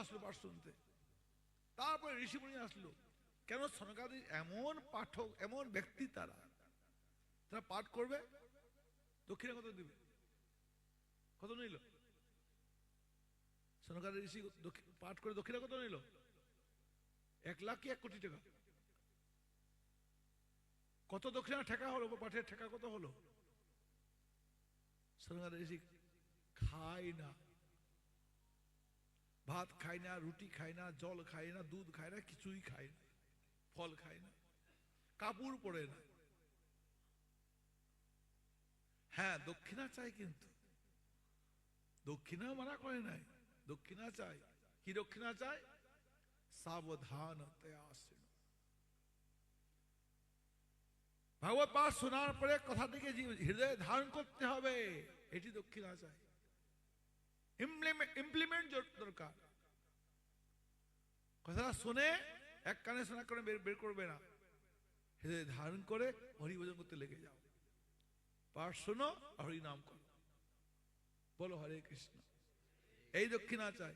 আসলো পাঠ শুনতে, তারপরে ঋষিমুনি আসলো। কেন? সনকাদি এমন পাঠক, এমন ব্যক্তি, তারা পাঠ করবে, দক্ষিণা কত দিবে? কত নিল? সনকাদি ঋষি পাঠ করে দক্ষিণা কত নিল? 1 লাখ কি 1 কোটি টাকা? কত দক্ষিণা ঠেকা হলো? পাঠের ঠেকা কত হলো? সনকাদি ঋষি খায় না, ভাত খায় না, রুটি খায় না, জল খায় না, দুধ খায় না, কিছুই খায় না, ফল খায় না, কাপড় পরে না। হ্যাঁ, দক্ষিণা চাই, কিন্তু দক্ষিণা মানা করে নাই, দক্ষিণা চাই। কি দক্ষিণা চাই? সাবধান আসেন। ভাগবত পাঠ শোনার পরে কথাটিকে হৃদয়ে ধারণ করতে হবে, এটি দক্ষিণা চাই। ইমপ্লিমেন্ট দরকার। কথাটা শুনে এক কানে শোনা করে বের করবে না, হৃদয়ে ধারণ করে হরিভজন করতে লেগে যাও। পাঠ শোনো, হরি নাম করো, বলো হরে কৃষ্ণ। এই দক্ষিণা চাই।